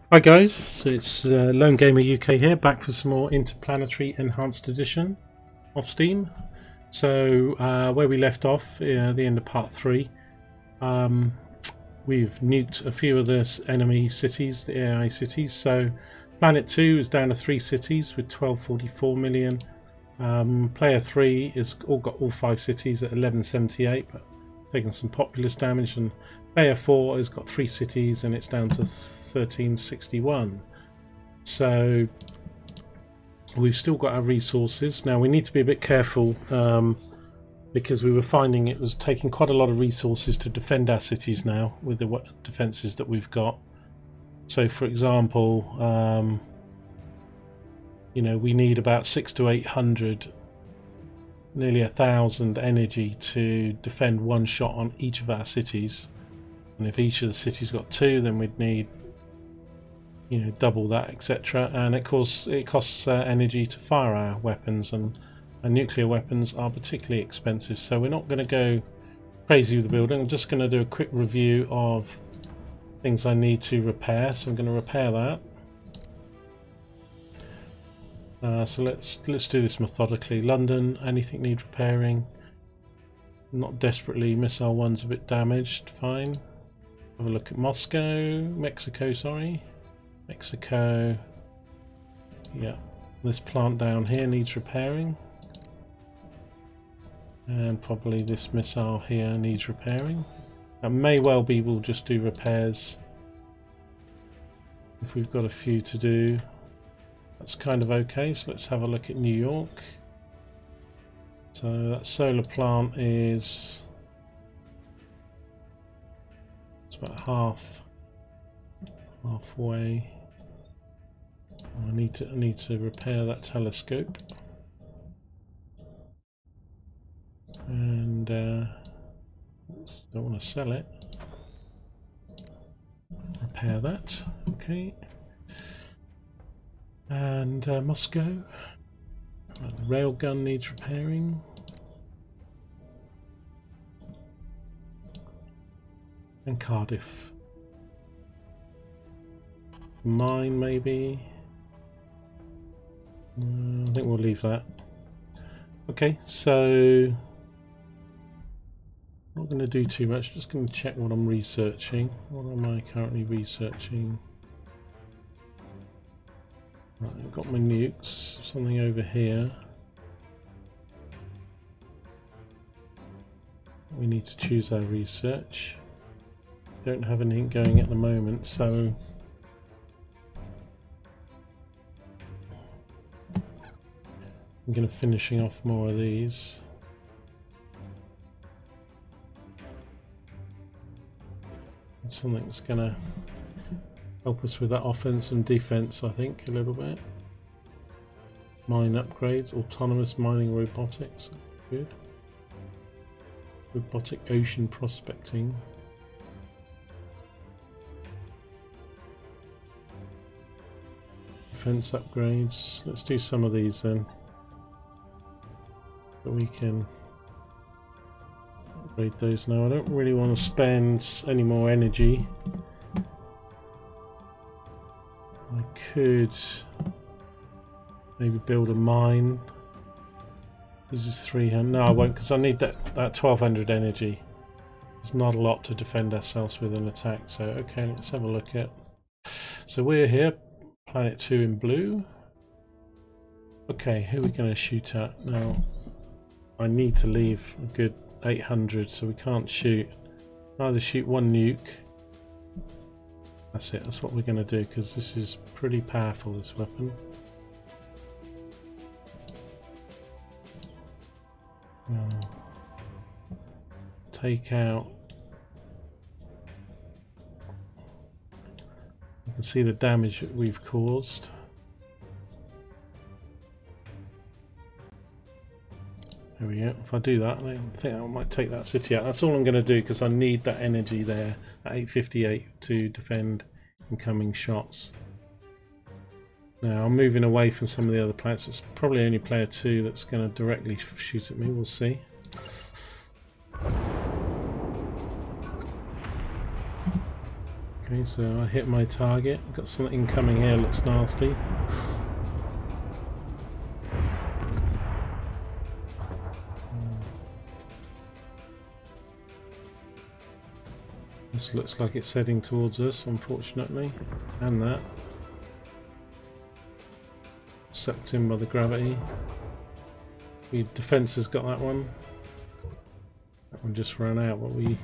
Hi guys, it's Lone Gamer UK here, back for some more Interplanetary Enhanced Edition of Steam. So where we left off at the end of part 3, we've nuked a few of the enemy cities, the AI cities. So Planet 2 is down to 3 cities with 1244 million. Player 3 has got all 5 cities at 1178, but taken some populous damage, and Player 4 has got 3 cities and it's down to 1361. So we've still got our resources. Now we need to be a bit careful because we were finding it was taking quite a lot of resources to defend our cities now with the defenses that we've got. So for example, you know, we need about 600 to 800, nearly 1,000 energy to defend one shot on each of our cities. And if each of the cities got 2, then we'd need, you know, double that, etc. And of course it costs energy to fire our weapons, and nuclear weapons are particularly expensive. So we're not going to go crazy with the building. I'm just going to do a quick review of things I need to repair. So I'm going to repair that. So let's do this methodically. London, anything need repairing? Not desperately. Missile 1's a bit damaged. Fine. Have a look at Mexico, sorry. Mexico. Yeah, this plant down here needs repairing. And probably this missile here needs repairing. That may well be we'll just do repairs if we've got a few to do. That's kind of okay, so let's have a look at New York. So that solar plant is... about halfway. I need to repair that telescope, and don't want to sell it. Repair that, okay. And Moscow, right, the railgun needs repairing. And Cardiff. Mine, maybe. I think we'll leave that. Okay, so not going to do too much. Just going to check what I'm researching. What am I currently researching? Right, I've got my nukes. Something over here. We need to choose our research. Don't have anything going at the moment, so I'm going to finishing off more of these. Something that's going to help us with that offense and defense, I think, a little bit. Mine upgrades, autonomous mining robotics, good. Robotic ocean prospecting. Defense upgrades. Let's do some of these then, so we can upgrade those now. I don't really want to spend any more energy. I could maybe build a mine. This is 300. No, I won't, because I need that 1200 energy. There's not a lot to defend ourselves with an attack. So okay, let's have a look at. So we're here. Planet 2 in blue. Okay, who are we going to shoot at now? I need to leave a good 800, so we can't shoot. Either shoot one nuke. That's it, that's what we're going to do, because this is pretty powerful, this weapon. Take out. You can see the damage that we've caused. There we go. If I do that, I think I might take that city out. That's all I'm going to do, because I need that energy there at 858 to defend incoming shots. Now I'm moving away from some of the other planets. It's probably only player 2 that's going to directly shoot at me. We'll see. Okay, so I hit my target. Got something incoming here, looks nasty. This looks like it's heading towards us, unfortunately. And that. Sucked in by the gravity. The defense has got that one. That one just ran out, but we...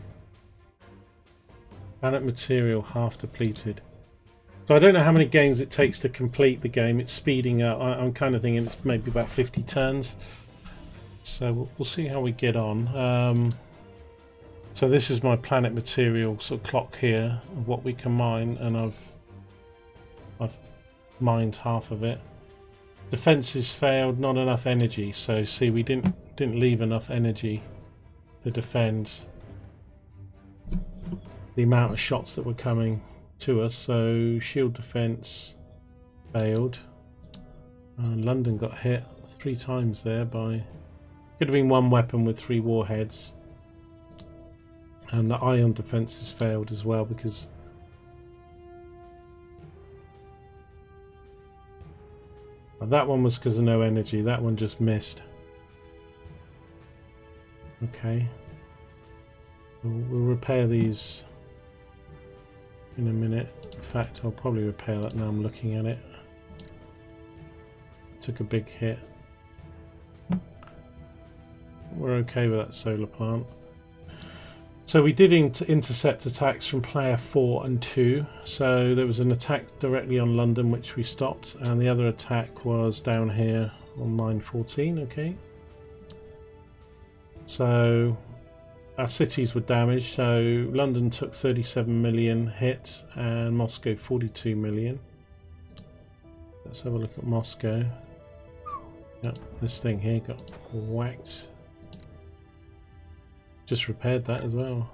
Planet material half depleted. So I don't know how many games it takes to complete the game. It's speeding up. I'm kind of thinking it's maybe about 50 turns. So we'll see how we get on. So this is my planet material sort of clock here of what we can mine, and I've mined half of it. Defenses failed, not enough energy. So see, we didn't leave enough energy to defend the amount of shots that were coming to us. So shield defense failed, and London got hit 3 times there by, could have been one weapon with 3 warheads, and the ion defenses failed as well because that one was because of no energy. That one just missed. Okay, we'll repair these in a minute. In fact, I'll probably repair that now I'm looking at it. Took a big hit. We're okay with that solar plant. So we did intercept attacks from player 4 and 2. So there was an attack directly on London which we stopped, and the other attack was down here on line 14. Okay. So our cities were damaged. So London took 37 million hit and Moscow 42 million. Let's have a look at Moscow. Yep, this thing here got whacked. Just repaired that as well.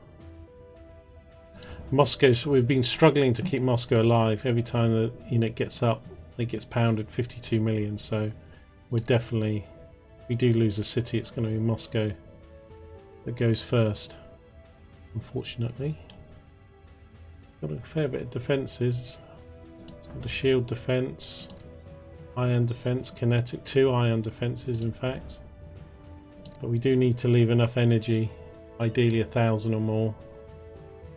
Moscow, so we've been struggling to keep Moscow alive. Every time the unit gets up, it gets pounded. 52 million. So we're definitely, if we do lose a city, it's going to be Moscow that goes first, unfortunately. Got a fair bit of defences. It's got a shield defence, iron defence, kinetic, 2 iron defences in fact. But we do need to leave enough energy, ideally 1,000 or more,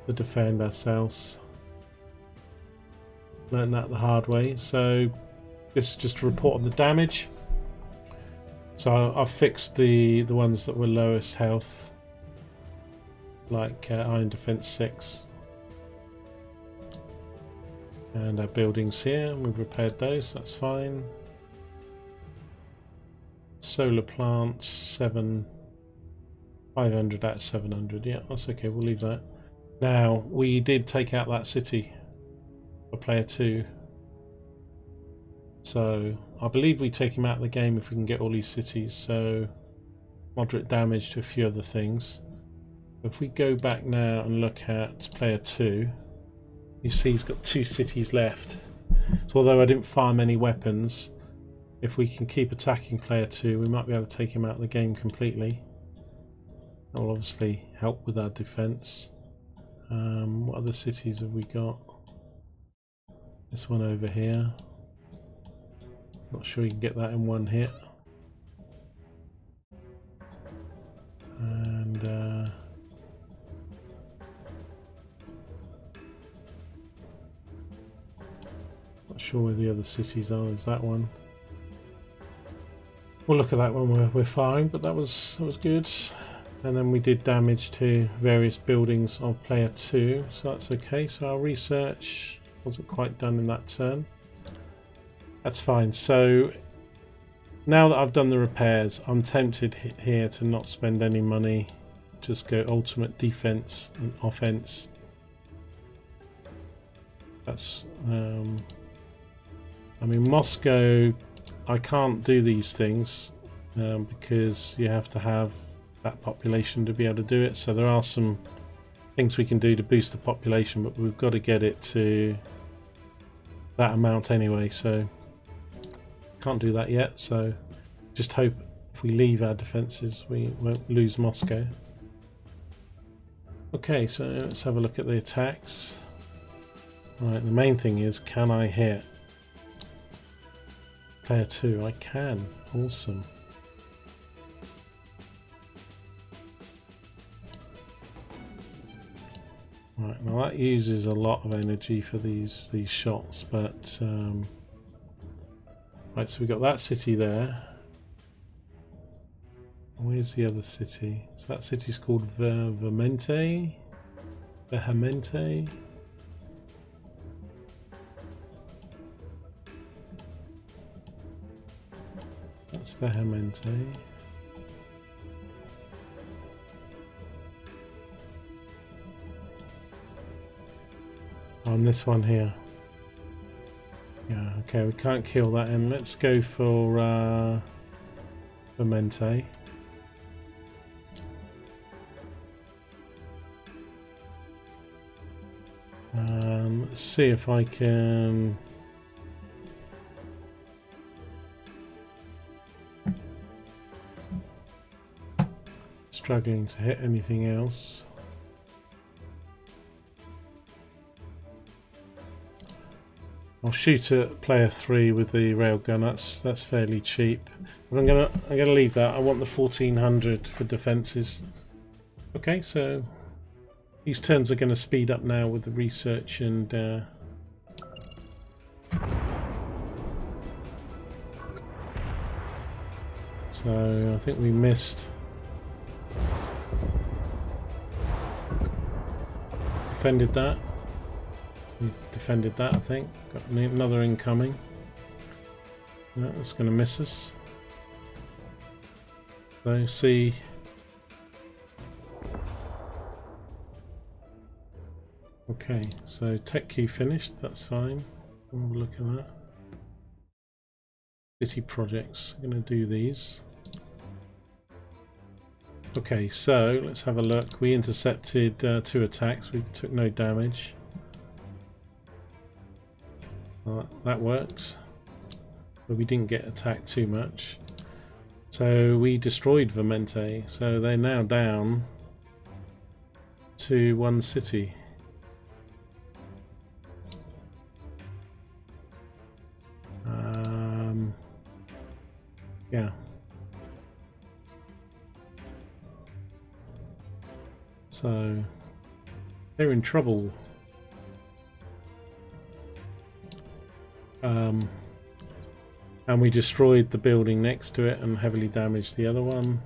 to defend ourselves. Learned that the hard way. So this is just a report of the damage. So I've fixed the ones that were lowest health, like iron defense 6, and our buildings here, we've repaired those, that's fine. Solar plant 7, 500 out of 700, yeah, that's okay, we'll leave that. Now we did take out that city for player 2, so I believe we take him out of the game if we can get all these cities. So moderate damage to a few other things. If we go back now and look at player 2, you see he's got 2 cities left. So although I didn't farm any weapons, if we can keep attacking player 2, we might be able to take him out of the game completely. That will obviously help with our defense. What other cities have we got? This one over here. Not sure you can get that in one hit. And not sure where the other cities are. Is that one? We'll look at that when we're firing, but that was good. And then we did damage to various buildings of player 2, so that's okay. So our research wasn't quite done in that turn. That's fine. So now that I've done the repairs, I'm tempted here to not spend any money, just go ultimate defense and offense. That's I mean, Moscow, I can't do these things because you have to have that population to be able to do it. So there are some things we can do to boost the population, but we've got to get it to that amount anyway, so can't do that yet. So just hope if we leave our defences we won't lose Moscow. Okay, so let's have a look at the attacks. Right, the main thing is, can I hit player 2? I can. Awesome. Right, well that uses a lot of energy for these shots, but right, so we got that city there. Where's the other city? So that city's called Vehemente. Vehemente. That's Vehemente. On this one here. Yeah, okay, we can't kill that, and let's go for Vehemente. Let's see if I can. Struggling to hit anything else. I'll shoot at player 3 with the railgun. That's fairly cheap. But I'm gonna leave that. I want the 1400 for defences. Okay, so these turns are going to speed up now with the research and so I think we missed. Defended that. We've defended that, I think. Got another incoming. No, that's going to miss us. So see. Okay, so tech key finished. That's fine. We'll have a look at that. City projects. I'm going to do these. Okay, so let's have a look. We intercepted 2 attacks. We took no damage. So that worked. But we didn't get attacked too much. So we destroyed Vehemente. So they're now down to 1 city. Yeah. So they're in trouble. And we destroyed the building next to it and heavily damaged the other one.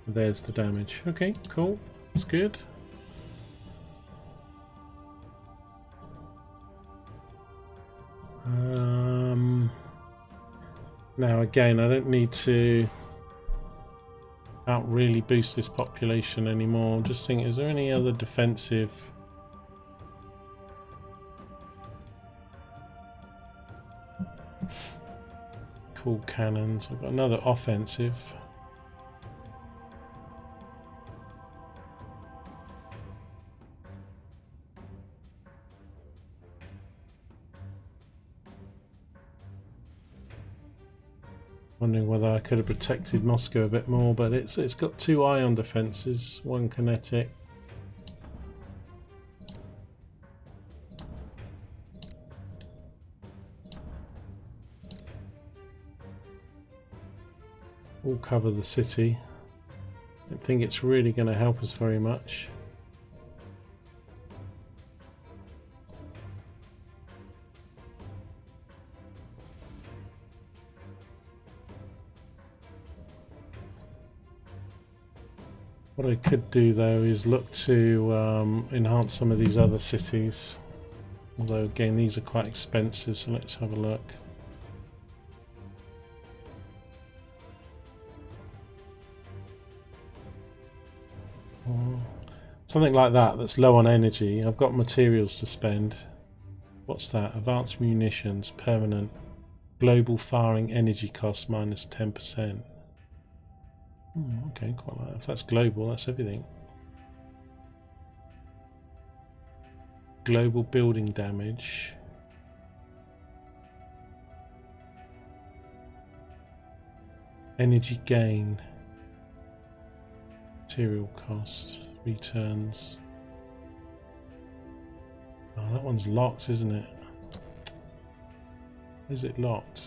There's the damage. Okay, cool. That's good. Now again, I don't need to really boost this population anymore. I'm just thinking, is there any other defensive? Cool cannons. I've got another offensive. Wondering whether I could have protected Moscow a bit more, but it's got 2 ion defenses, 1 kinetic. All cover the city. I don't think it's really going to help us very much. What I could do though is look to enhance some of these other cities, although again these are quite expensive, so let's have a look. Something like that that's low on energy. I've got materials to spend. What's that? Advanced munitions, permanent. Global firing energy cost minus 10%. Okay, quite like that. If that's global, that's everything. Global building damage. Energy gain. Material cost. Returns. Oh, that one's locked, isn't it? Is it locked?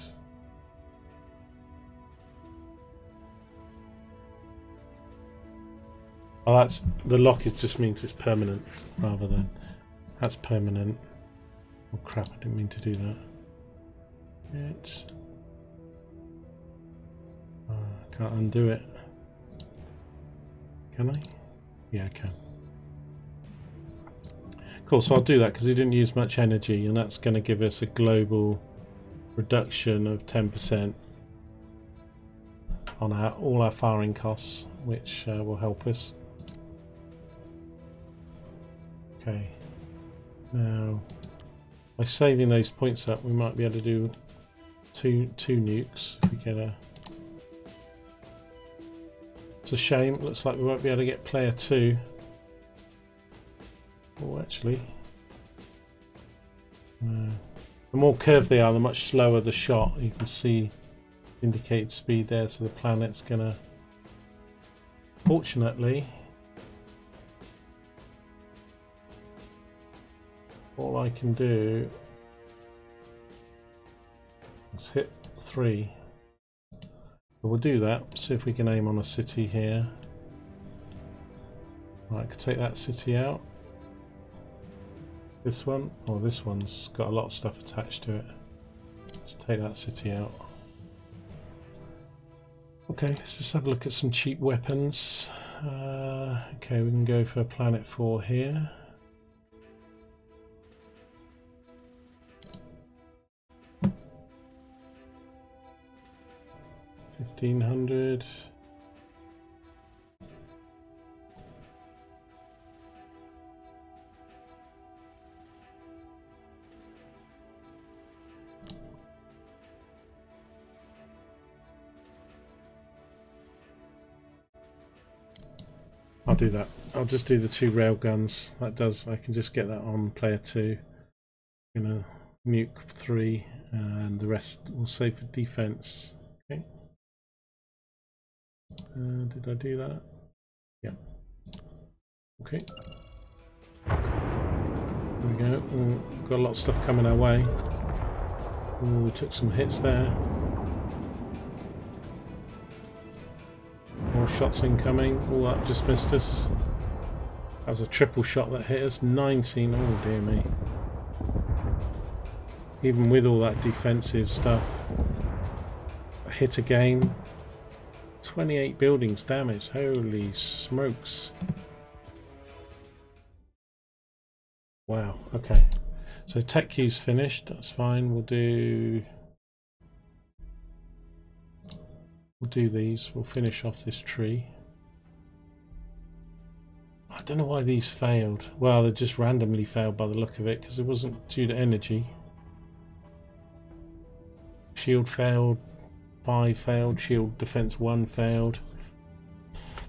Oh, that's the lock. It just means it's permanent, rather than that's permanent. Oh crap! I didn't mean to do that. I can't undo it. Can I? Yeah, I can. Cool. So I'll do that because it didn't use much energy, and that's going to give us a global reduction of 10% on all our firing costs, which will help us. Okay. Now, by saving those points up, we might be able to do two nukes if we get a. It's a shame. It looks like we won't be able to get player 2. Oh, actually, the more curved they are, the much slower the shot. You can see indicated speed there, so the planet's gonna. Fortunately, all I can do is hit 3. But we'll do that. See if we can aim on a city here. Right, I could take that city out. This one, oh, this one's got a lot of stuff attached to it. Let's take that city out. Okay, let's just have a look at some cheap weapons. Okay, we can go for planet 4 here. $1,500. I'll do that. I'll just do the 2 rail guns. That does. I can just get that on player 2. Gonna nuke 3, and the rest will save for defense. Okay. Did I do that? Yeah. Okay. There we go. Ooh, got a lot of stuff coming our way. Ooh, we took some hits there. More shots incoming. Oh, that just missed us. That was a triple shot that hit us. 19. Oh dear me. Even with all that defensive stuff. A hit again. 28 buildings damaged. Holy smokes. Wow. Okay. So tech queue's finished. That's fine. We'll do these. We'll finish off this tree. I don't know why these failed. Well, they just randomly failed by the look of it, because it wasn't due to energy. Shield failed. 5 failed. Shield defense 1 failed.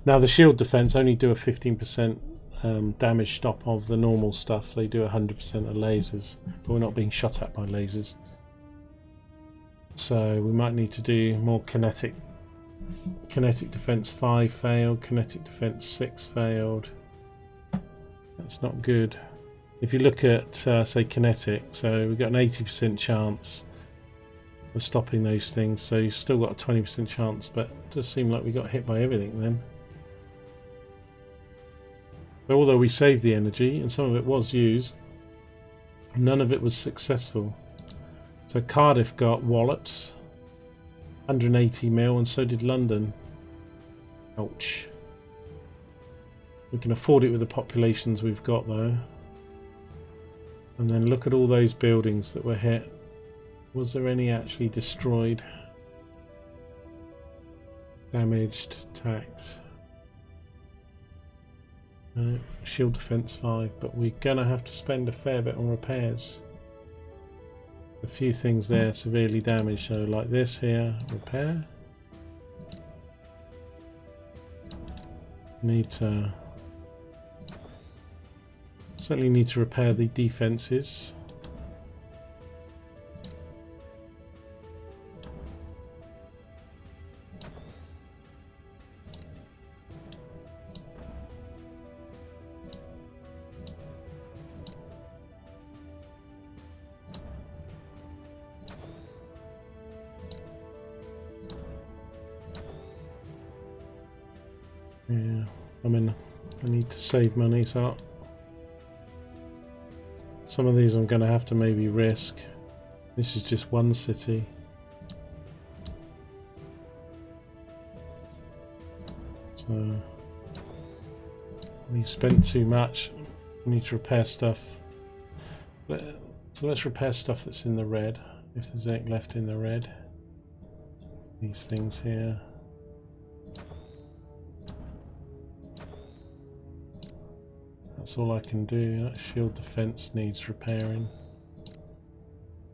Now the shield defense only do a 15% damage stop of the normal stuff. They do 100% of lasers, but we're not being shot at by lasers. So we might need to do more kinetic. Kinetic defense 5 failed. Kinetic defense 6 failed. That's not good. If you look at say kinetic, so we've got an 80% chance of stopping those things, so you've still got a 20% chance, but it does seem like we got hit by everything then. But although we saved the energy and some of it was used, none of it was successful. So Cardiff got walloped, 180 mil, and so did London. Ouch. We can afford it with the populations we've got though. And then look at all those buildings that were hit. Was there any actually destroyed? Damaged, attacked. No, shield defense 5, but we're gonna have to spend a fair bit on repairs. A few things there severely damaged, so like this here, repair. Certainly need to repair the defenses. Yeah, I mean, I need to save money, so some of these I'm going to have to maybe risk. This is just one city. So we spent too much. We need to repair stuff. So let's repair stuff that's in the red, if there's anything left in the red. These things here. That's all I can do. That shield defense needs repairing.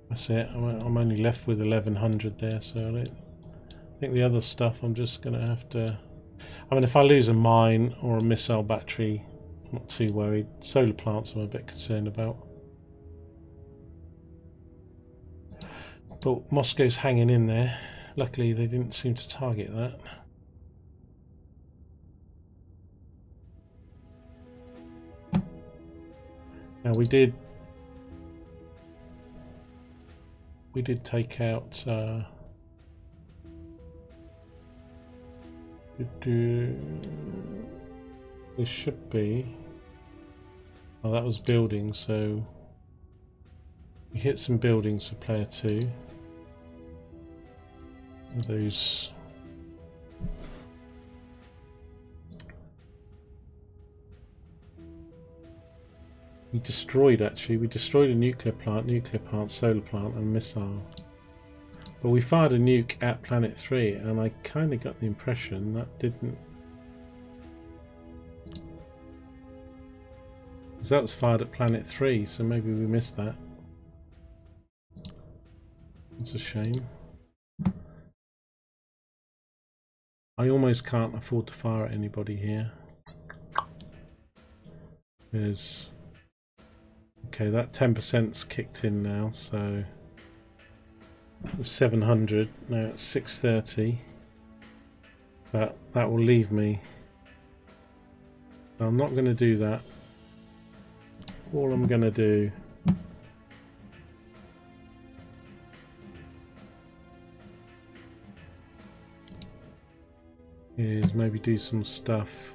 That's it. I'm only left with 1100 there, so I think the other stuff I'm just going to have to... I mean, if I lose a mine or a missile battery, I'm not too worried. Solar plants I'm a bit concerned about. But Moscow's hanging in there. Luckily they didn't seem to target that. Now we did take out this should be, oh, that was buildings, so we hit some buildings for player 2. Those we destroyed, actually we destroyed a nuclear plant, solar plant and missile, but we fired a nuke at planet 3 and I kind of got the impression that didn't, because that was fired at planet 3, so maybe we missed that. It's a shame. I almost can't afford to fire at anybody here. There's... okay, that 10%'s kicked in now, so... it was 700, now it's 630. But that will leave me... I'm not going to do that. All I'm going to do... is maybe do some stuff.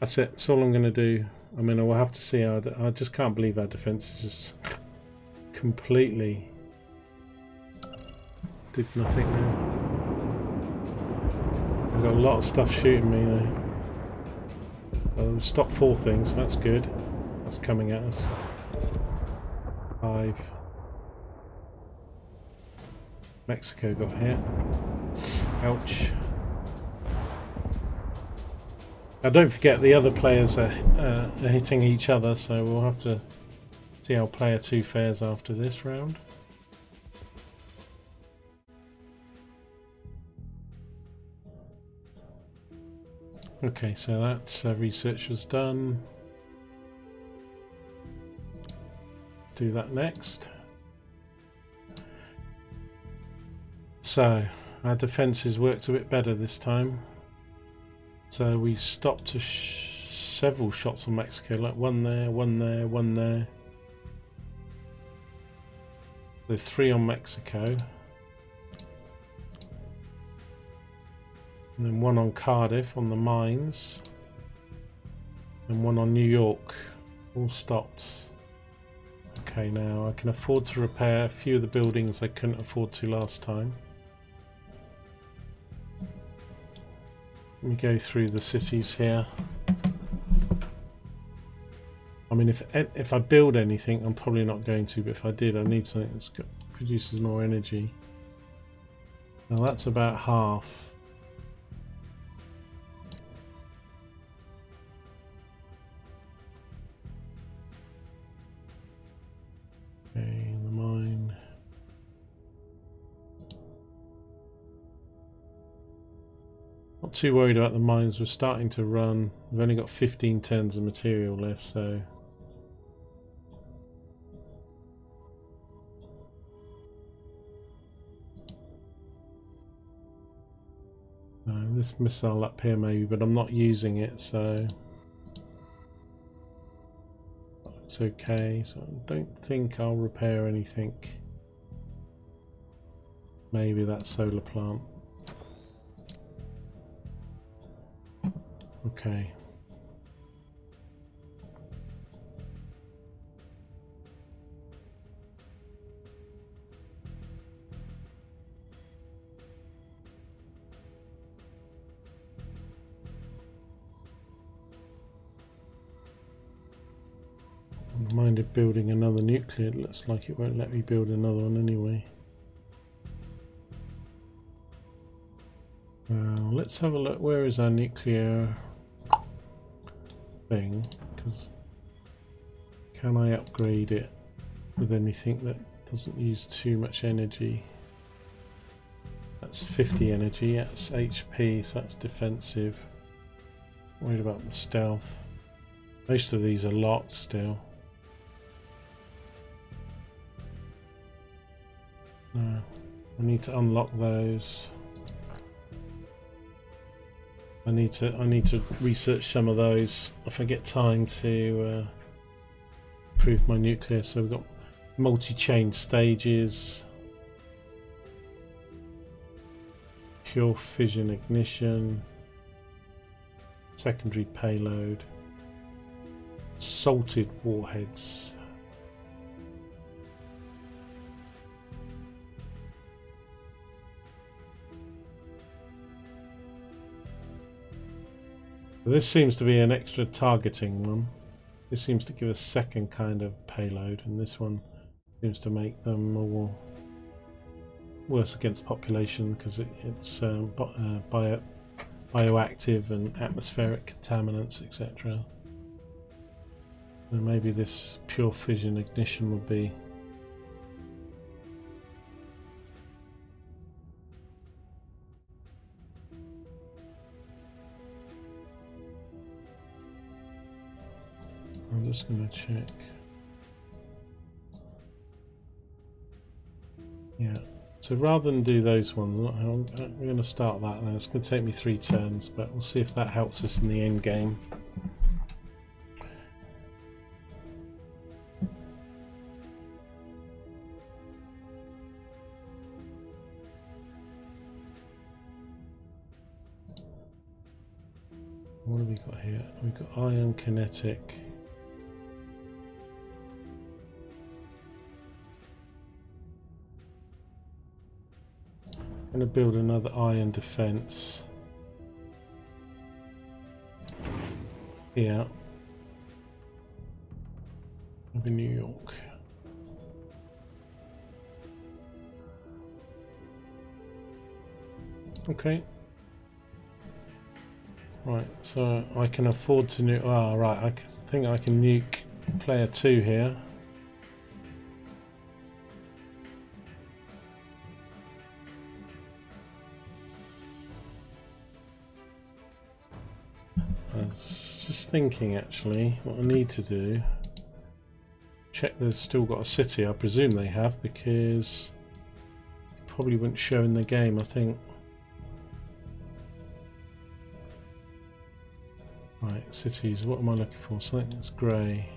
That's it. That's all I'm going to do. I mean, I will have to see how... I just can't believe our defense is just completely did nothing now. I've got a lot of stuff shooting me though. Stop 4 things. That's good. That's coming at us. 5. Mexico got hit. Ouch. Now don't forget the other players are hitting each other, so we'll have to see how player 2 fares after this round. Okay, so that research was done. Let's do that next. So our defences worked a bit better this time. So we stopped several shots on Mexico, like one there, one there, one there. There's 3 on Mexico. And then 1 on Cardiff on the mines. And 1 on New York. All stopped. Okay, now I can afford to repair a few of the buildings I couldn't afford to last time. Let me go through the cities here. I mean, if I build anything, I'm probably not going to, but if I did, I need something that produces more energy. Now that's about half. Okay, the mine. Not too worried about the mines. We're starting to run. We've only got 15 tons of material left, so this missile up here maybe, but I'm not using it, so it's okay. So I don't think I'll repair anything. Maybe that solar plant. Okay. I minded building another nuclear. It looks like it won't let me build another one anyway. Well, let's have a look. Where is our nuclear thing? Because can I upgrade it with anything that doesn't use too much energy? That's 50 energy. That's HP, so that's defensive. Worried about the stealth. Most of these are lots still. No, I need to unlock those. I need to research some of those if I get time to improve my nuclear. So we've got multi-chain stages, pure fission ignition, secondary payload, salted warheads. This seems to be an extra targeting one. This seems to give a second kind of payload, and this one seems to make them more worse against population because it's bioactive and atmospheric contaminants, etc. So maybe this pure fission ignition would be. I'm just going to check. Yeah, so rather than do those ones, we're going to start that now. It's going to take me 3 turns, but we'll see if that helps us in the end game. What have we got here? We've got ion kinetic. I'm going to build another ion defense. Yeah. Over New York. Okay. Right, so I can afford to nuke. Ah, right, I think I can nuke player 2 here. I was just thinking actually what I need to do. Check there's still got a city. I presume they have because it probably wouldn't show in the game, I think. Right, cities, what am I looking for? Something that's grey.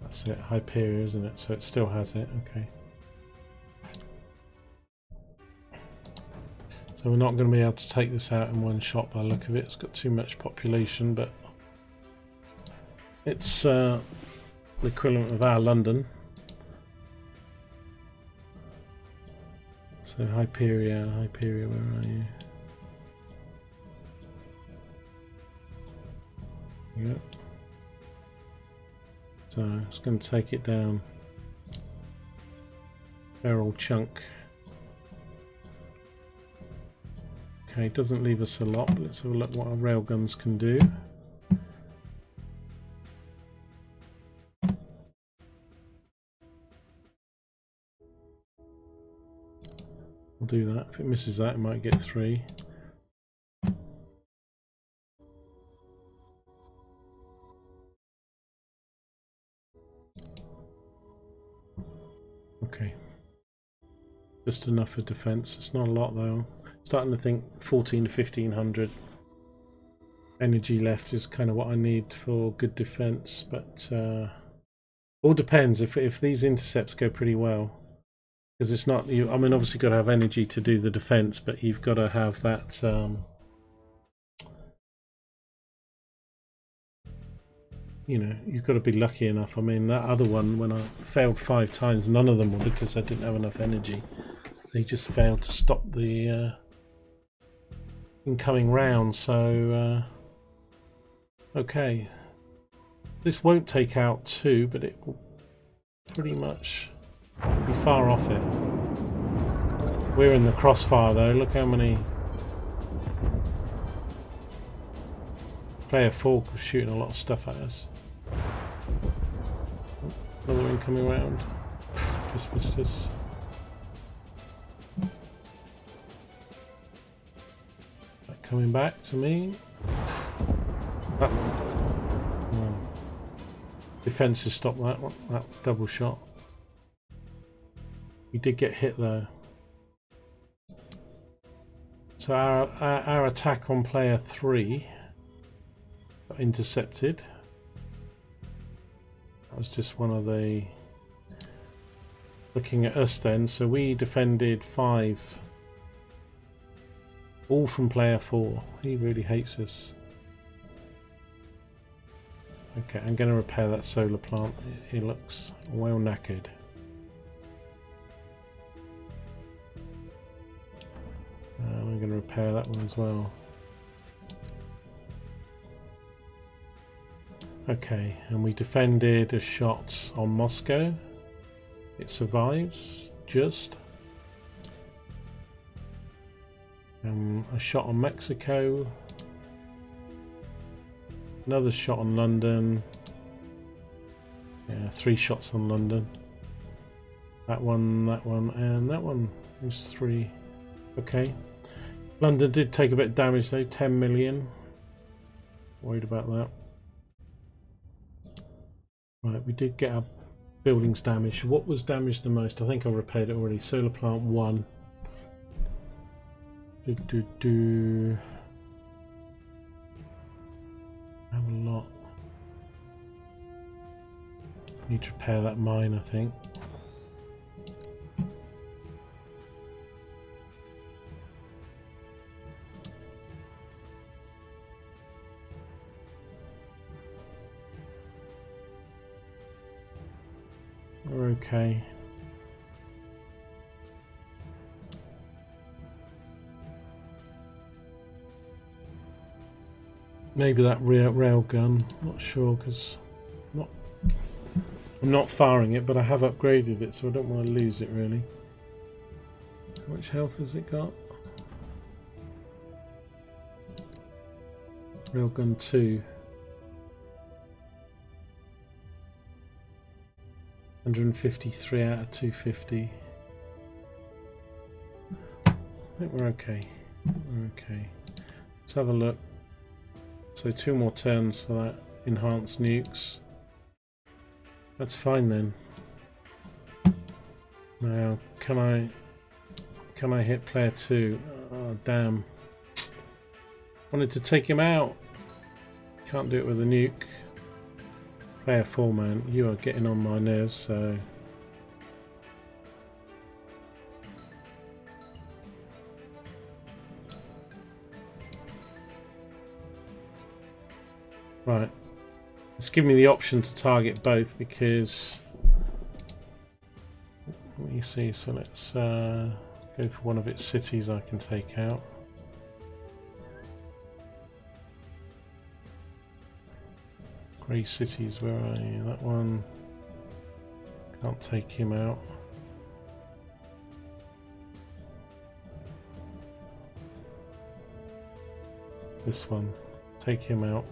That's it, Hyperia, isn't it? So it still has it, okay. So we're not going to be able to take this out in one shot by the look of it. It's got too much population, but it's the equivalent of our London. So Hyperia, where are you? Yep. So it's going to take it down. Barrel chunk. Okay, it doesn't leave us a lot, but let's have a look what our railguns can do. We'll do that. If it misses that, it might get 3. Okay. Just enough for defense. It's not a lot though. Starting to think 14 to 1500 energy left is kind of what I need for good defense, but All depends if these intercepts go pretty well, because it's not you. I mean, obviously, got to have energy to do the defense, but you've got to have that. You know, you've got to be lucky enough. I mean, that other one, when I failed 5 times, none of them were because I didn't have enough energy. They just failed to stop the incoming round. So, okay. This won't take out 2, but it will pretty much be far off it. We're in the crossfire though. Look how many. Player 4 was shooting a lot of stuff at us. Another incoming round. Just missed us. That coming back to me. That one. No. Defense has stopped that double shot. We did get hit though. So our attack on player 3 got intercepted. That was just one of the looking at us then. So we defended 5, all from player 4. He really hates us. Okay, I'm going to repair that solar plant. He looks well knackered. I'm going to repair that one as well. Okay, and we defended a shot on Moscow. It survives, just. A shot on Mexico. Another shot on London. Yeah, 3 shots on London. That one, and that one. There's 3. Okay. London did take a bit of damage though, 10 million. Worried about that. Right, we did get our buildings damaged. What was damaged the most? I think I repaired it already. Solar plant 1. Have a lot. Need to repair that mine, I think. We're okay. Maybe that rail gun, not sure, because I'm not firing it, but I have upgraded it, so I don't want to lose it really. How much health has it got? Railgun 2. 153 out of 250. I think we're okay. We're okay. Let's have a look. So 2 more turns for that enhanced nukes. That's fine then. Now, can I hit player 2? Oh damn. Wanted to take him out. Can't do it with a nuke. Player 4, man, you are getting on my nerves, so... Right. It's given me the option to target both because... Let me see, so let's go for one of its cities I can take out. Grey cities, where are you? That one, can't take him out. This one, take him out.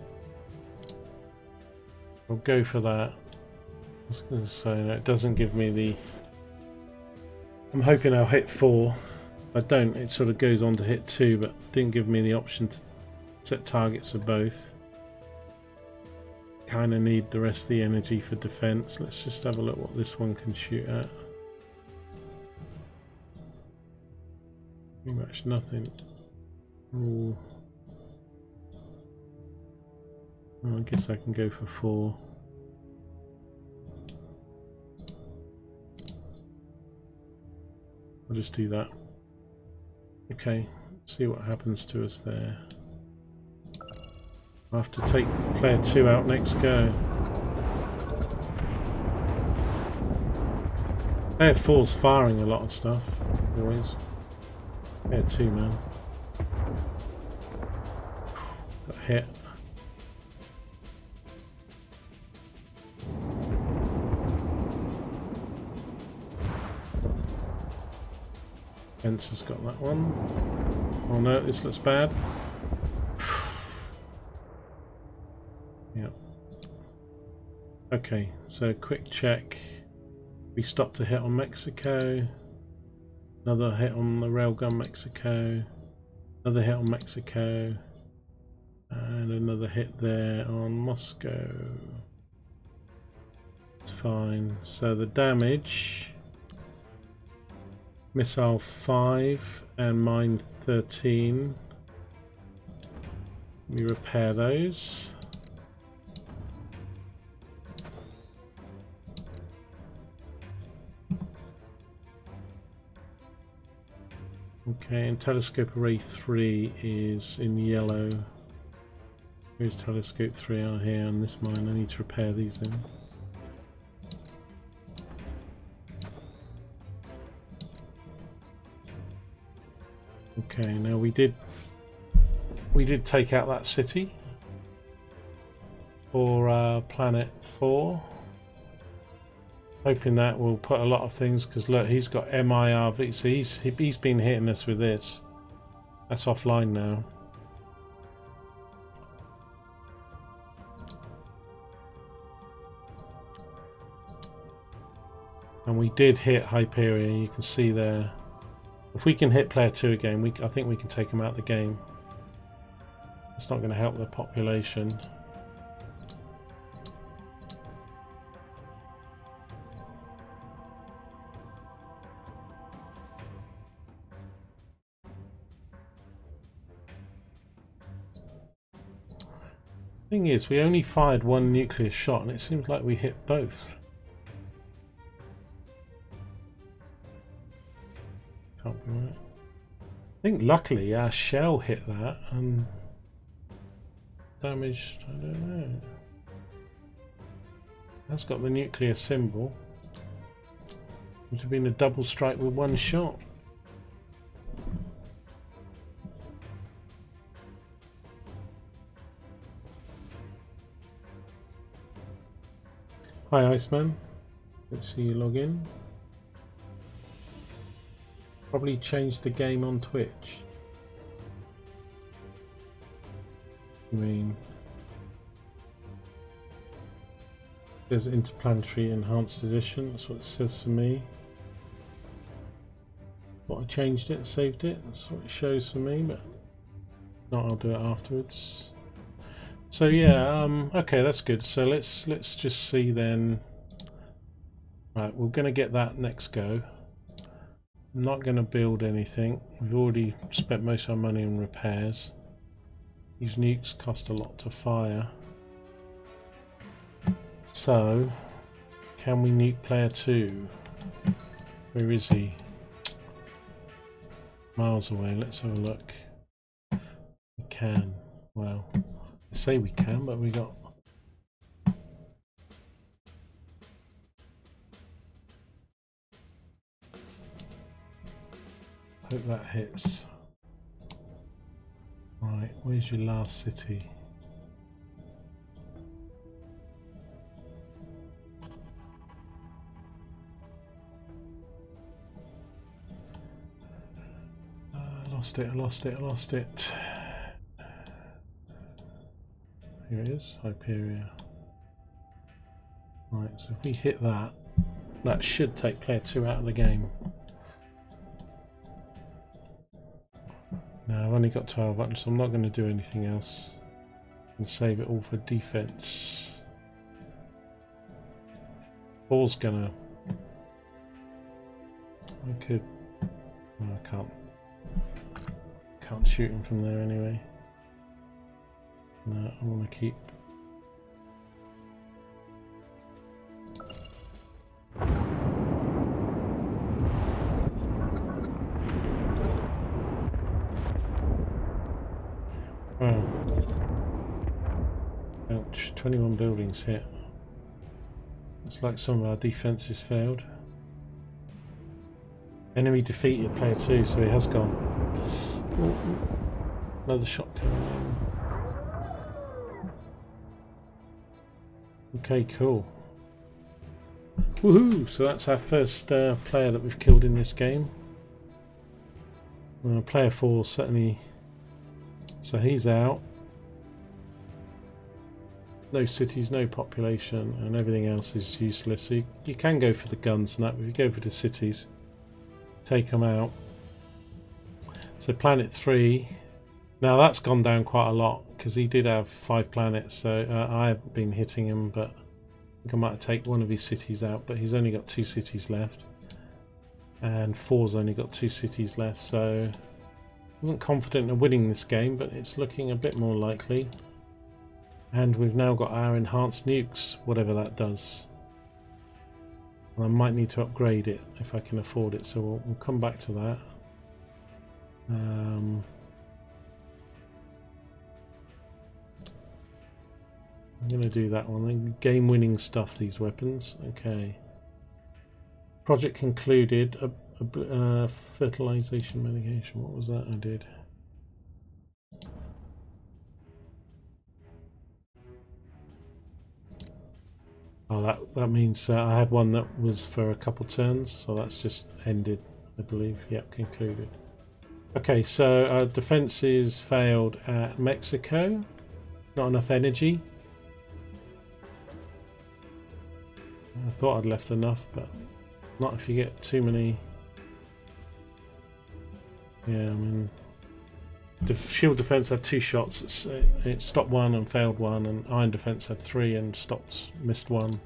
I'll go for that. I was going to say that it doesn't give me the... I'm hoping I'll hit 4. If I don't, it sort of goes on to hit 2, but didn't give me the option to set targets for both. Kind of need the rest of the energy for defense. Let's just have a look what this one can shoot at. Pretty much nothing. Ooh. Oh, I guess I can go for 4. I'll just do that. Okay, see what happens to us there. I'll have to take player 2 out next go. Player 4's firing a lot of stuff, always. Player 2, man. Got hit. Fence has got that one. Oh no, this looks bad. Yep. Okay, so quick check. We stopped a hit on Mexico. Another hit on the railgun Mexico. Another hit on Mexico. And another hit there on Moscow. It's fine. So the damage... Missile 5 and mine 13. We repair those. Okay, and telescope array 3 is in yellow. Here's telescope 3 out here on this mine. I need to repair these then. Okay, now we did take out that city for planet 4. Hoping that will put a lot of things, because look, he's got MIRV, so he's been hitting us with this. That's offline now. And we did hit Hyperion, you can see there. If we can hit player 2 again, I think we can take him out of the game. It's not going to help the population. Thing is, we only fired one nuclear shot, and it seems like we hit both. Can't be right. I think luckily our shell hit that and damaged. I don't know. That's got the nuclear symbol. Would have been a double strike with one shot. Hi Iceman, let's see you log in. Probably changed the game on Twitch. I mean, there's Interplanetary Enhanced Edition, that's what it says for me. What, I changed it, saved it, that's what it shows for me, but not, I'll do it afterwards. So yeah, okay, that's good. So let's just see then. Right, we're going to get that next go. I'm not going to build anything. We've already spent most of our money on repairs. These nukes cost a lot to fire. So, can we nuke player 2? Where is he? Miles away. Let's have a look. We can. Well, I say we can, but we got... Hope that hits. Right, where's your last city? I lost it. Here it is, Hyperia. Right, so if we hit that, that should take player 2 out of the game. Now I've only got 12 buttons, so I'm not going to do anything else. I'm going to save it all for defense. Ball's gonna... I could... Well, I can't shoot him from there anyway. No, I want to keep... Wow. Ouch, 21 buildings hit. Looks like some of our defences failed. Enemy defeated player 2, so he has gone. Ooh, another shot coming in. Okay, cool. Woohoo! So that's our first player that we've killed in this game. Player 4 certainly. So he's out. No cities, no population, and everything else is useless. So you can go for the guns and that, but if you go for the cities, take them out. So planet 3. Now that's gone down quite a lot because he did have 5 planets, so I haven't been hitting him, but I think I might take one of his cities out, but he's only got 2 cities left. And 4's only got 2 cities left, so I wasn't confident of winning this game, but it's looking a bit more likely. And we've now got our enhanced nukes, whatever that does. And I might need to upgrade it if I can afford it, so we'll come back to that. I'm going to do that one. Game-winning stuff, these weapons. Okay. Project concluded. Fertilization medication. What was that I did? Oh, that means I had one that was for a couple turns, so that's just ended, I believe. Yep, concluded. Okay, so our defences failed at Mexico. Not enough energy. I thought I'd left enough, but not if you get too many. Yeah, I mean, the shield defense had 2 shots. It stopped 1 and failed 1, and iron defense had 3 and missed 1.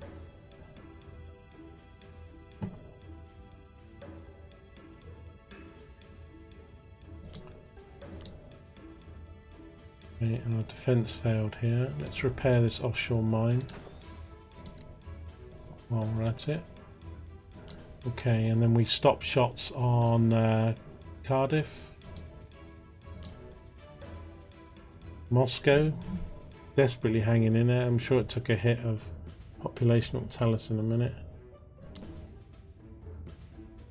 Okay, our defense failed here. Let's repair this offshore mine while we're at it. Okay, and then we stop shots on Cardiff. Moscow, desperately hanging in there. I'm sure it took a hit of population. Will tell us in a minute.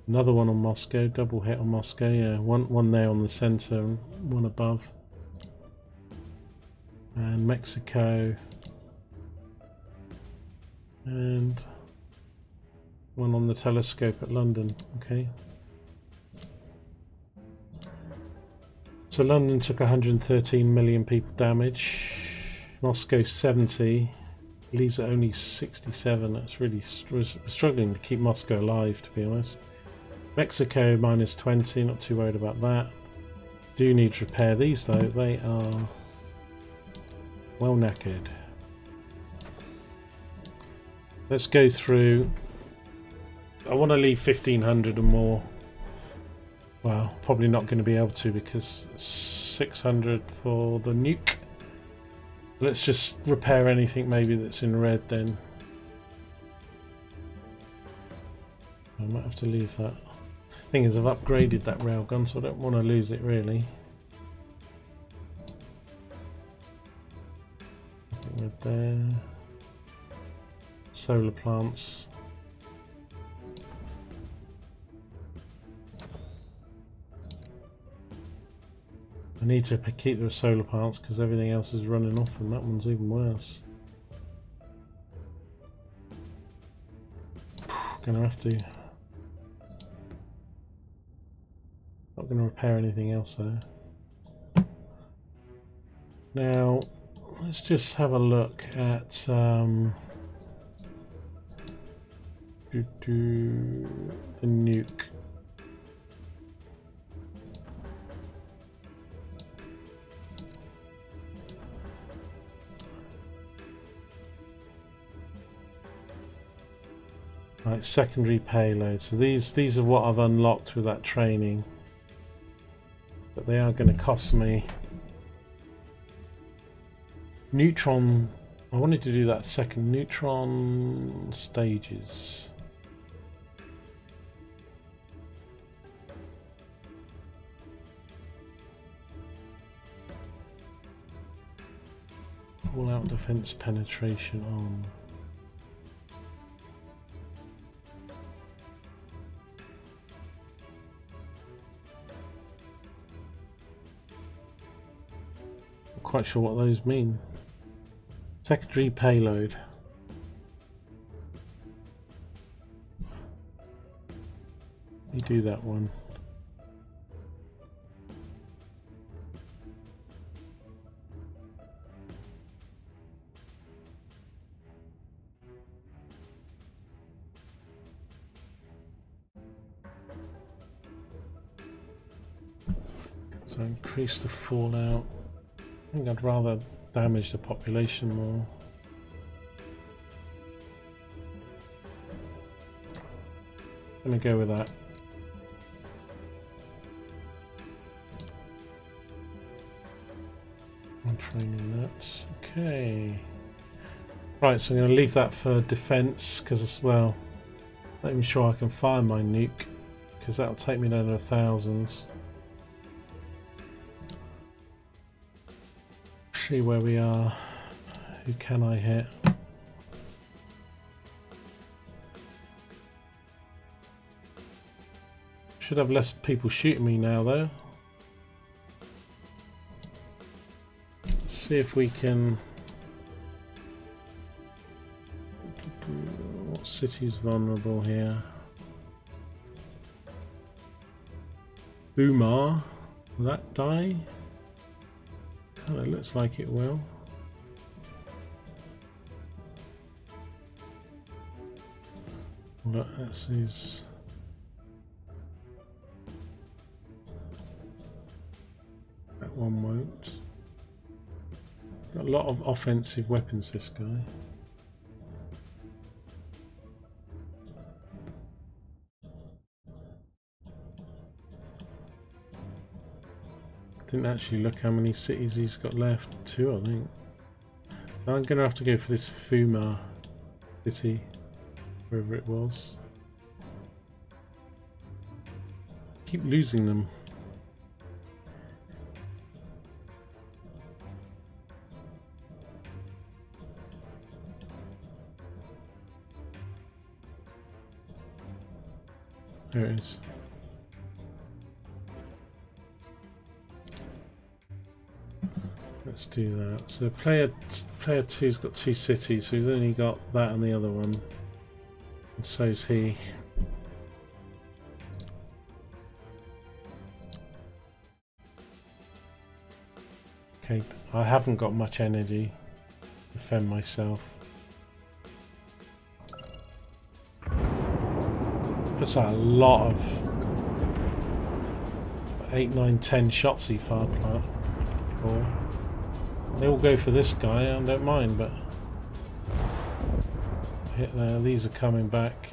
Another one on Moscow, double hit on Moscow. Yeah, one there on the centre and one above. And Mexico, and one on the telescope at London. Okay. So London took 113 million people damage. Moscow 70. Leaves at only 67. That's really struggling to keep Moscow alive, to be honest. Mexico minus 20. Not too worried about that. Do need to repair these though. They are well knackered. Let's go through. I want to leave 1500 or more. Well, probably not going to be able to because 600 for the nuke. Let's just repair anything maybe that's in red then. I might have to leave that. Thing is, I've upgraded that railgun, so I don't want to lose it really. Red there. Solar plants. I need to keep the solar plants because everything else is running off, and that one's even worse. Gonna have to. Not gonna repair anything else though. Now, let's just have a look at the nuke. Right, secondary payload. So these are what I've unlocked with that training, but they are going to cost me. Neutron. I wanted to do that second. Neutron stages. All out defense penetration on. Not quite sure what those mean. Secondary payload. You do that one. So increase the fallout. I think I'd rather damage the population more. I'm gonna go with that. I'm training that. Okay. Right, so I'm going to leave that for defense because as well, not even sure I can fire my nuke because that'll take me down to 1,000. See where we are. Who can I hit? Should have less people shooting me now though. See if we can. What city's vulnerable here? Boomar. Will that die? Kind of looks like it will. Look, this is. That one won't. Got a lot of offensive weapons, this guy. Didn't actually look how many cities he's got left. 2, I think. So I'm going to have to go for this Fuma city, wherever it was. Keep losing them. There it is. Let's do that. So player 2's got 2 cities, so he's only got that and the other one. And so's he. Okay, I haven't got much energy to defend myself. Puts out a lot of 8, 9, 10 shots he fired for. They all go for this guy, I don't mind, but hit there, these are coming back.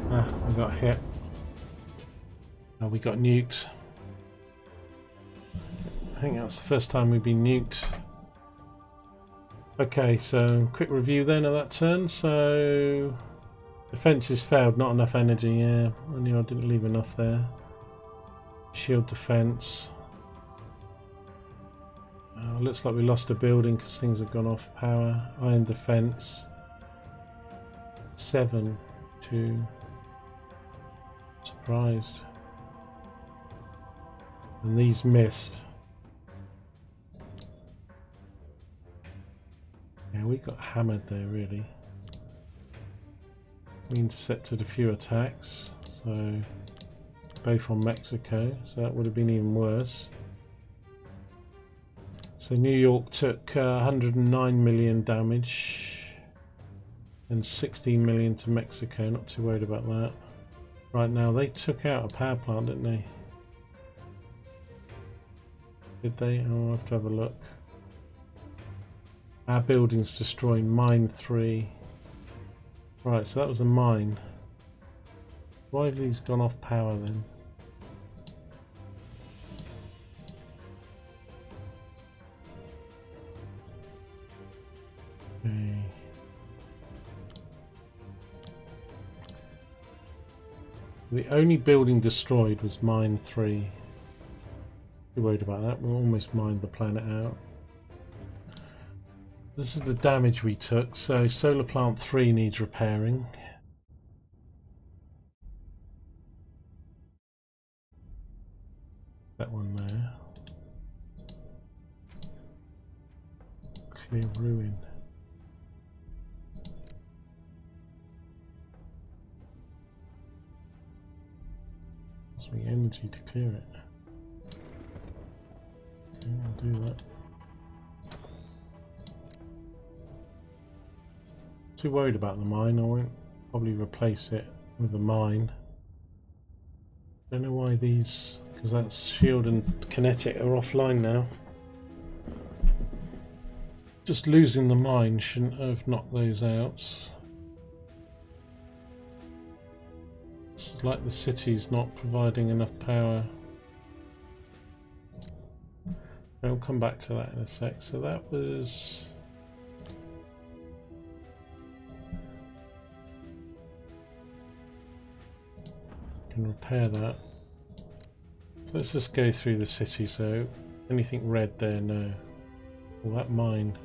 Ah, we got hit. Oh, we got nuked. I think that's the first time we've been nuked. Okay, so quick review then of that turn. So defense has failed, not enough energy. Yeah, I knew I didn't leave enough there. Shield defense. Looks like we lost a building because things have gone off power. Iron defense. 7, 2. Surprised. And these missed. Yeah, we got hammered there, really. We intercepted a few attacks, so both on Mexico, so that would have been even worse. So New York took 109 million damage and 16 million to Mexico, not too worried about that. Right now, they took out a power plant, didn't they? Did they? I'll have to have a look. Our building's destroying mine 3. Right, so that was a mine. Why have these gone off power then? Okay. The only building destroyed was mine 3. Be worried about that. We'll almost mined the planet out. This is the damage we took. So solar plant 3 needs repairing. That one there. Clear ruin. Costs me energy to clear it. Okay, I'll do that. Too worried about the mine. I won't probably replace it with a mine. Don't know why these, because that's shield and kinetic are offline now. Just losing the mine shouldn't have knocked those out. It's like the city's not providing enough power. I'll come back to that in a sec. So that was... can repair that. Let's just go through the city. So anything red there? No. Well, that mine.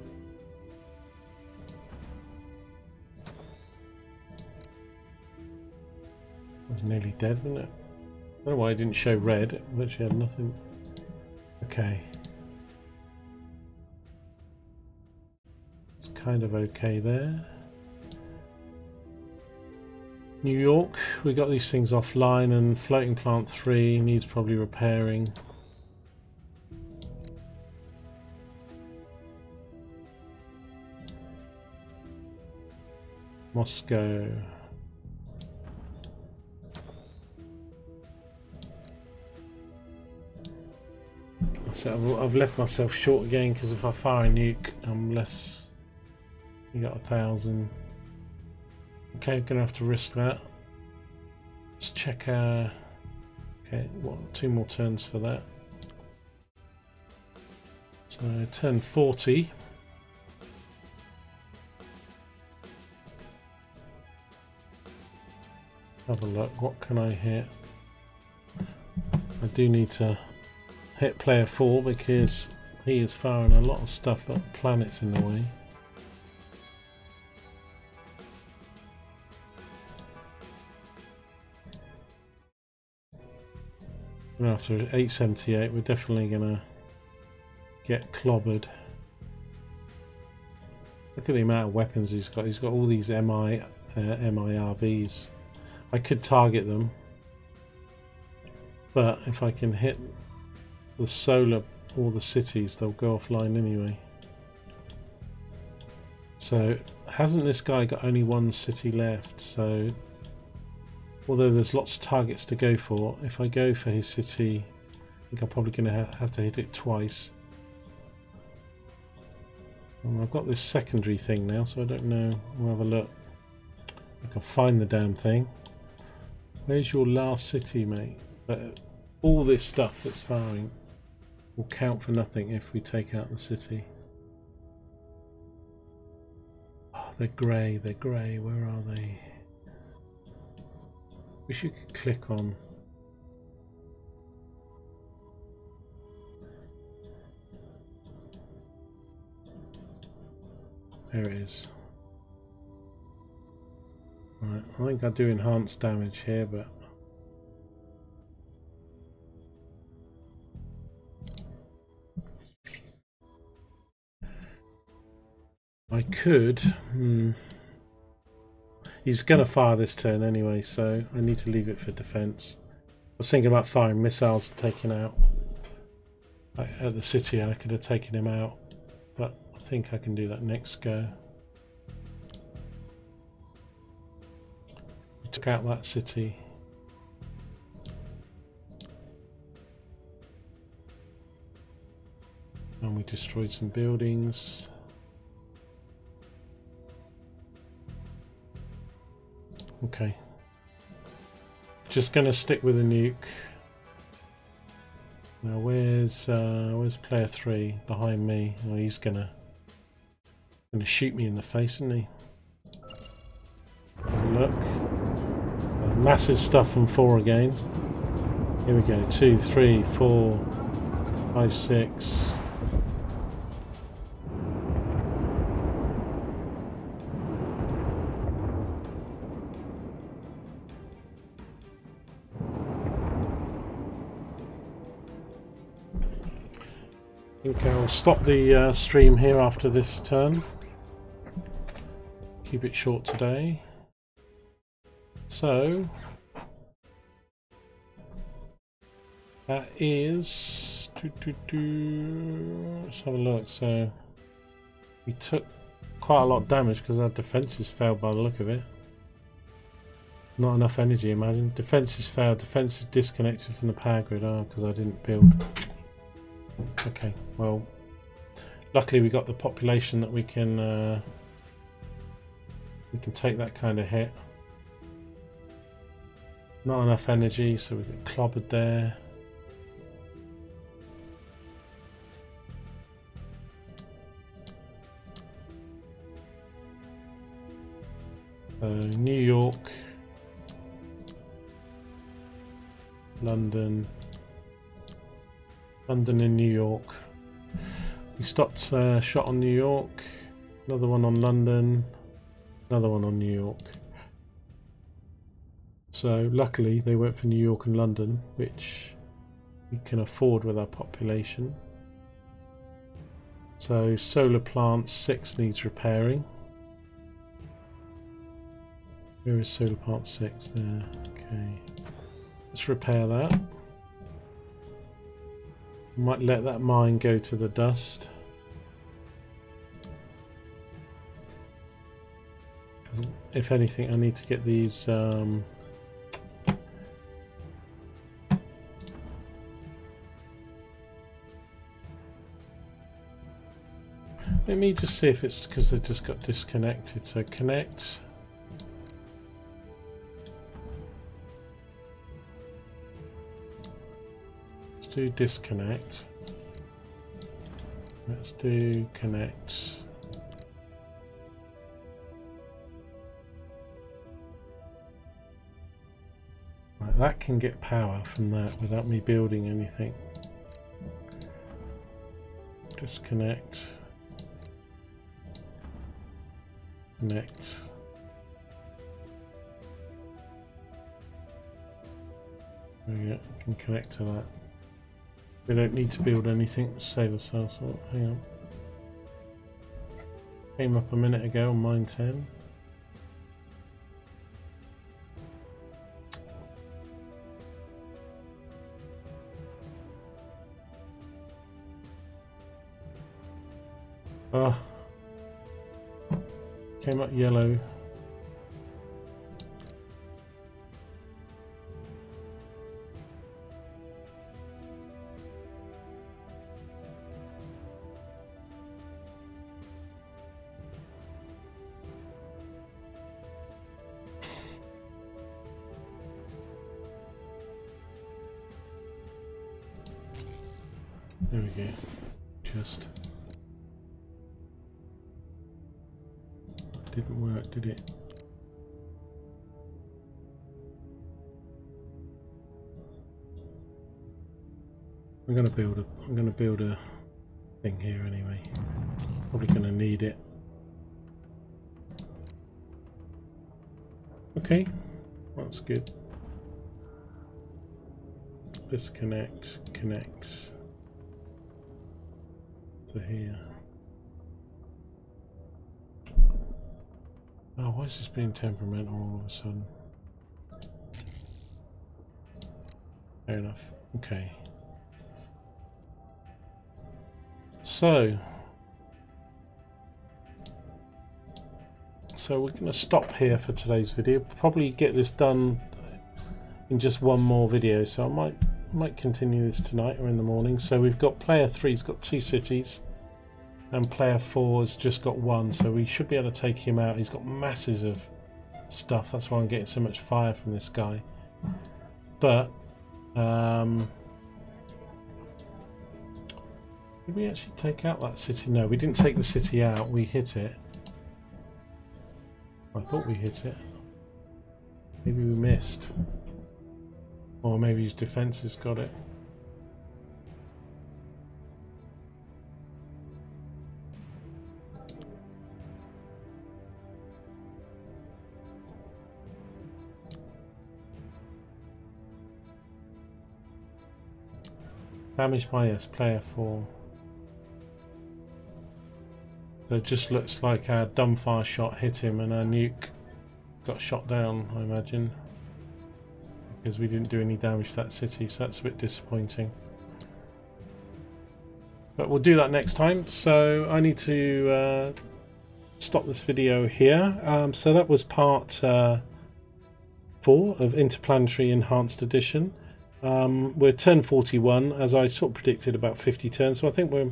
Was nearly dead, wasn't it? I don't know why I didn't show red. It literally had nothing. Okay. It's kind of okay there. New York, we got these things offline, and floating plant 3 needs probably repairing. Moscow. So I've left myself short again because if I fire a nuke, I'm less. You got 1,000. Okay, gonna have to risk that. Let's check our. Okay, what? 2 more turns for that. So turn 40. Have a look. What can I hit? I do need to hit player 4 because he is firing a lot of stuff, but the planet's in the way. And after 878, we're definitely gonna get clobbered. Look at the amount of weapons he's got. He's got all these MIRVs. I could target them, but if I can hit the solar or the cities, they'll go offline anyway. So hasn't this guy got only 1 city left? So although there's lots of targets to go for, if I go for his city, I think I'm probably going to have to hit it twice. And I've got this secondary thing now, so I don't know. We'll have a look. I can find the damn thing. Where's your last city, mate? But all this stuff that's firing will count for nothing if we take out the city. Oh, they're grey, they're grey. Where are they? Wish you could click on. There it is. Right, I think I do enhanced damage here, but I could. He's going to fire this turn anyway, so I need to leave it for defense. I was thinking about firing missiles and taking out at the city. I could have taken him out, but I think I can do that next go. We took out that city. And we destroyed some buildings. Okay. Just gonna stick with a nuke. Now where's player 3 behind me? Oh, he's gonna shoot me in the face, isn't he? Have a look. Massive stuff from 4 again. Here we go. 2, 3, 4, 5, 6. I think I'll stop the stream here after this turn. Keep it short today. So that is let's have a look. So we took quite a lot of damage because our defences failed by the look of it. Not enough energy, imagine. Defences failed, defences disconnected from the power grid. Oh, because I didn't build. Okay, well, luckily we got the population that we can take that kind of hit. Not enough energy, so we get clobbered there. New York, London and New York. We stopped shot on New York, another one on London, another one on New York. So luckily they went for New York and London, which we can afford with our population. So solar plant 6 needs repairing. Where is solar plant 6? There. Okay. Let's repair that. Might let that mine go to the dust. If anything, I need to get these let me just see if it's because they just got disconnected. So connect. Let's do disconnect. Let's do connect. Right, that can get power from that without me building anything. Disconnect. Connect. Oh yeah, I can connect to that. We don't need to build anything to save ourselves. Oh, hang on. Came up a minute ago on mine 10. Oh. Came up yellow. There we go. Just didn't work, did it? I'm gonna build a thing here anyway. Probably gonna need it. Okay, that's good. Disconnect, connect to here. Oh, why is this being temperamental all of a sudden? Fair enough. Okay. So we're going to stop here for today's video. Probably get this done in just one more video. So I might continue this tonight or in the morning. So we've got player 3's got 2 cities. And player 4's just got 1, so we should be able to take him out. He's got masses of stuff. That's why I'm getting so much fire from this guy. But did we actually take out that city? No, we didn't take the city out. We hit it. I thought we hit it. Maybe we missed. Or maybe his defense has got it. Damaged by us, player 4. So it just looks like our dumbfire shot hit him and our nuke got shot down, I imagine. Because we didn't do any damage to that city, so that's a bit disappointing. But we'll do that next time. So I need to stop this video here. So that was part 4 of Interplanetary Enhanced Edition. We're turn 41, as I sort of predicted, about 50 turns, so I think we're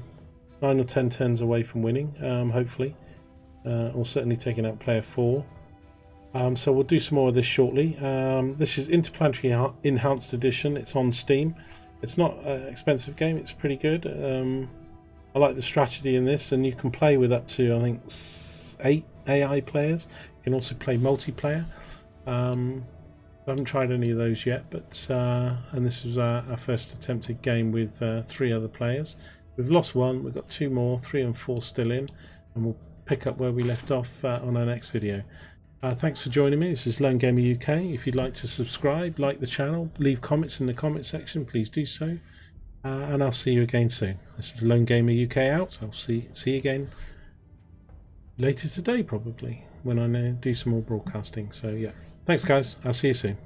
9 or 10 turns away from winning, hopefully, or certainly taking out player 4. So we'll do some more of this shortly. This is Interplanetary Enhanced Edition. It's on Steam. It's not an expensive game, it's pretty good. I like the strategy in this, and you can play with up to, I think, 8 AI players. You can also play multiplayer. I haven't tried any of those yet, but and this was our first attempted game with 3 other players. We've lost 1, we've got 2 more, 3 and 4 still in, and we'll pick up where we left off on our next video. Thanks for joining me. This is Lone Gamer UK. If you'd like to subscribe, like the channel, leave comments in the comment section, please do so. And I'll see you again soon. This is Lone Gamer UK out. I'll see you again later today, probably, when I do some more broadcasting. So yeah, thanks guys. I'll see you soon.